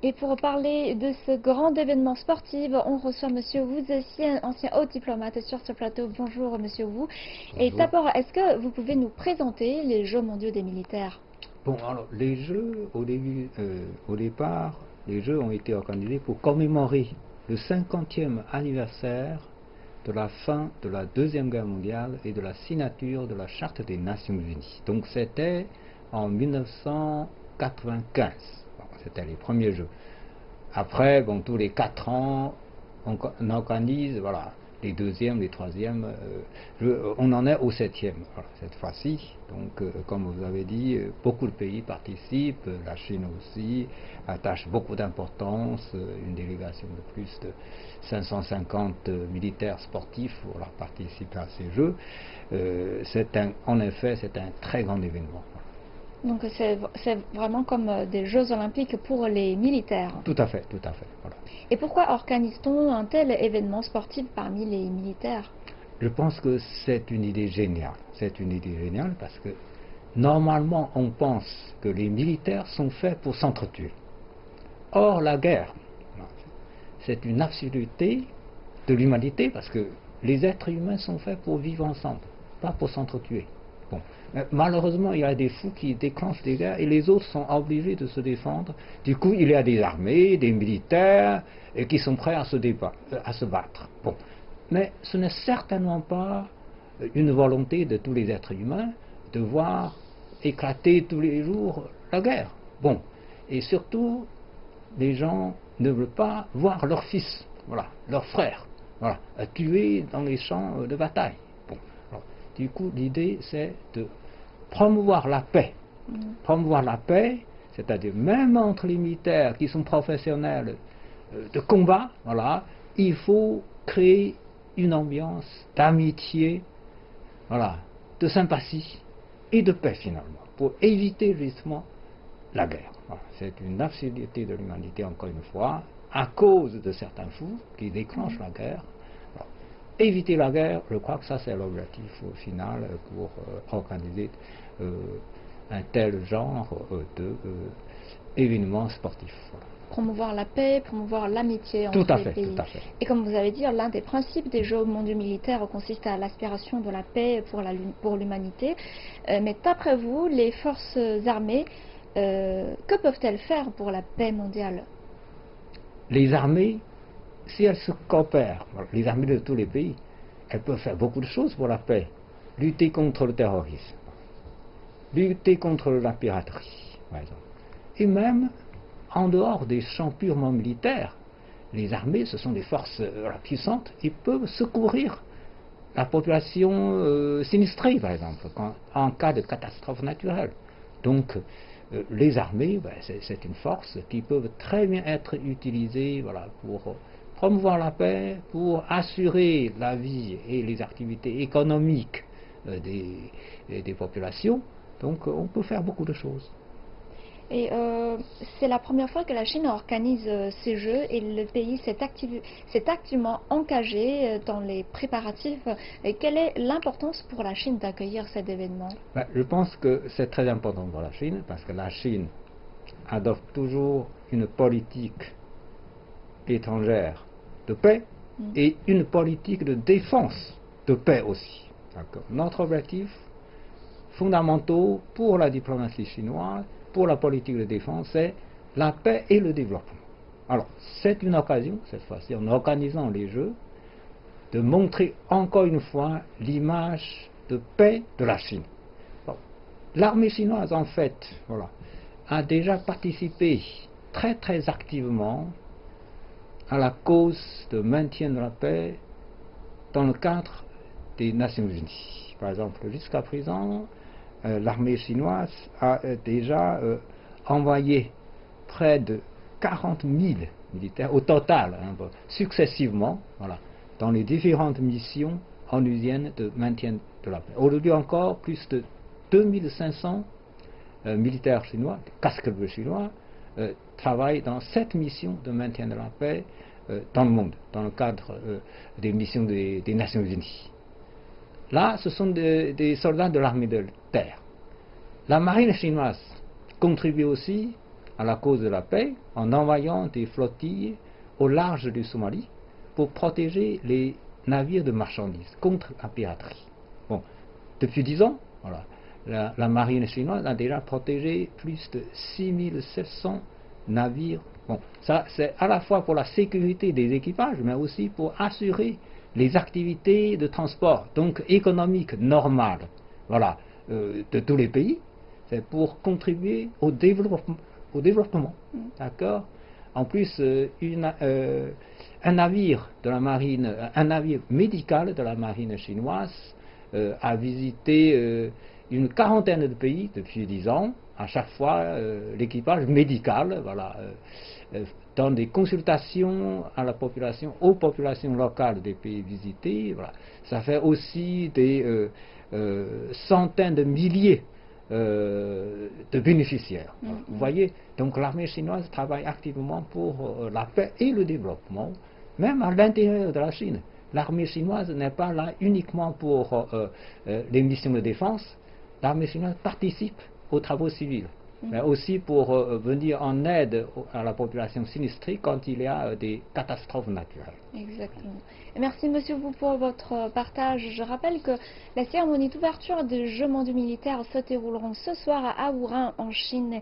Et pour parler de ce grand événement sportif, on reçoit Monsieur Wu Zexi, un ancien haut diplomate sur ce plateau. Bonjour Monsieur Wu. Et Bonjour. d'abord, est-ce que vous pouvez nous présenter les Jeux mondiaux des militaires? Bon, alors, les Jeux, au départ, les Jeux ont été organisés pour commémorer le 50e anniversaire de la fin de la Deuxième Guerre mondiale et de la signature de la Charte des Nations Unies. Donc c'était en 1995. Bon, c'était les premiers Jeux. Après, bon, tous les 4 ans, on organise, voilà, les deuxièmes, les troisièmes. On en est au septième, voilà, cette fois-ci. Donc, comme vous avez dit, beaucoup de pays participent, la Chine aussi attache beaucoup d'importance, une délégation de plus de 550 militaires sportifs pour participer à ces Jeux. En effet, c'est un très grand événement. Donc c'est vraiment comme des Jeux olympiques pour les militaires. Tout à fait, tout à fait. Voilà. Et pourquoi organise-t-on un tel événement sportif parmi les militaires? Je pense que c'est une idée géniale. C'est une idée géniale parce que normalement on pense que les militaires sont faits pour s'entretuer. Or la guerre, c'est une absurdité de l'humanité parce que les êtres humains sont faits pour vivre ensemble, pas pour s'entretuer. Bon. Malheureusement, il y a des fous qui déclenchent des guerres et les autres sont obligés de se défendre. Du coup, il y a des armées, des militaires qui sont prêts à se battre. Bon. Mais ce n'est certainement pas une volonté de tous les êtres humains de voir éclater tous les jours la guerre. Bon. Et surtout, les gens ne veulent pas voir leurs fils, voilà, leurs frères, voilà, tués dans les champs de bataille. Bon. Alors, du coup, l'idée, c'est de promouvoir la paix. Promouvoir la paix, c'est-à-dire même entre les militaires qui sont professionnels de combat, voilà, il faut créer une ambiance d'amitié, voilà, de sympathie et de paix finalement, pour éviter justement la guerre. Voilà. C'est une absurdité de l'humanité, encore une fois, à cause de certains fous qui déclenchent la guerre. Voilà. Éviter la guerre, je crois que ça c'est l'objectif au final pour organiser un tel genre d'événements sportifs. Voilà. Promouvoir la paix, promouvoir l'amitié Tout entre à les fait, tout pays. à fait. Et comme vous avez dit, l'un des principes des Jeux mondiaux militaires consiste à l'aspiration de la paix pour l'humanité. Mais d'après vous, les forces armées, que peuvent-elles faire pour la paix mondiale? Les armées, si elles se coopèrent, les armées de tous les pays, elles peuvent faire beaucoup de choses pour la paix. Lutter contre le terrorisme, lutter contre la piraterie, par exemple. Et même en dehors des champs purement militaires, les armées, ce sont des forces puissantes et peuvent secourir la population sinistrée, par exemple, en cas de catastrophe naturelle. Donc, les armées, c'est une force qui peut très bien être utilisée, voilà, pour promouvoir la paix, pour assurer la vie et les activités économiques des populations. Donc, on peut faire beaucoup de choses. Et c'est la première fois que la Chine organise ces Jeux et le pays s'est activement engagé dans les préparatifs. Et quelle est l'importance pour la Chine d'accueillir cet événement? Je pense que c'est très important pour la Chine parce que la Chine adopte toujours une politique étrangère de paix et une politique de défense de paix aussi. Notre objectif fondamental pour la diplomatie chinoise, pour la politique de défense, c'est la paix et le développement. Alors, c'est une occasion, cette fois-ci, en organisant les Jeux, de montrer encore une fois l'image de paix de la Chine. Bon. L'armée chinoise, en fait, voilà, a déjà participé très très activement à la cause de maintien de la paix dans le cadre des Nations Unies. Par exemple, jusqu'à présent, l'armée chinoise a déjà envoyé près de 40 000 militaires au total, successivement, voilà, dans les différentes missions onusiennes de maintien de la paix. Aujourd'hui encore, plus de 2500 militaires chinois, casques bleus chinois, travaillent dans 7 missions de maintien de la paix dans le monde, dans le cadre des missions des Nations Unies. Là, ce sont des soldats de l'armée de terre. La marine chinoise contribue aussi à la cause de la paix en envoyant des flottilles au large du Somalie pour protéger les navires de marchandises contre la piraterie. Bon, depuis 10 ans, voilà, la marine chinoise a déjà protégé plus de 6700 navires. Bon, ça c'est à la fois pour la sécurité des équipages, mais aussi pour assurer les activités de transport, donc économiques normales, voilà, de tous les pays. C'est pour contribuer au développement, d'accord. En plus, un navire de la marine, un navire médical de la marine chinoise a visité une quarantaine de pays depuis 10 ans. À chaque fois, l'équipage médical, voilà, donne des consultations à la population, aux populations locales des pays visités. Voilà. Ça fait aussi des centaines de milliers de bénéficiaires. Vous voyez, donc l'armée chinoise travaille activement pour la paix et le développement, même à l'intérieur de la Chine. L'armée chinoise n'est pas là uniquement pour les missions de défense. L'armée chinoise participe aux travaux civils, mais aussi pour venir en aide à la population sinistrée quand il y a des catastrophes naturelles. Exactement. Et merci Monsieur Wu pour votre partage. Je rappelle que la cérémonie d'ouverture des Jeux mondiaux militaires se dérouleront ce soir à Aouran en Chine.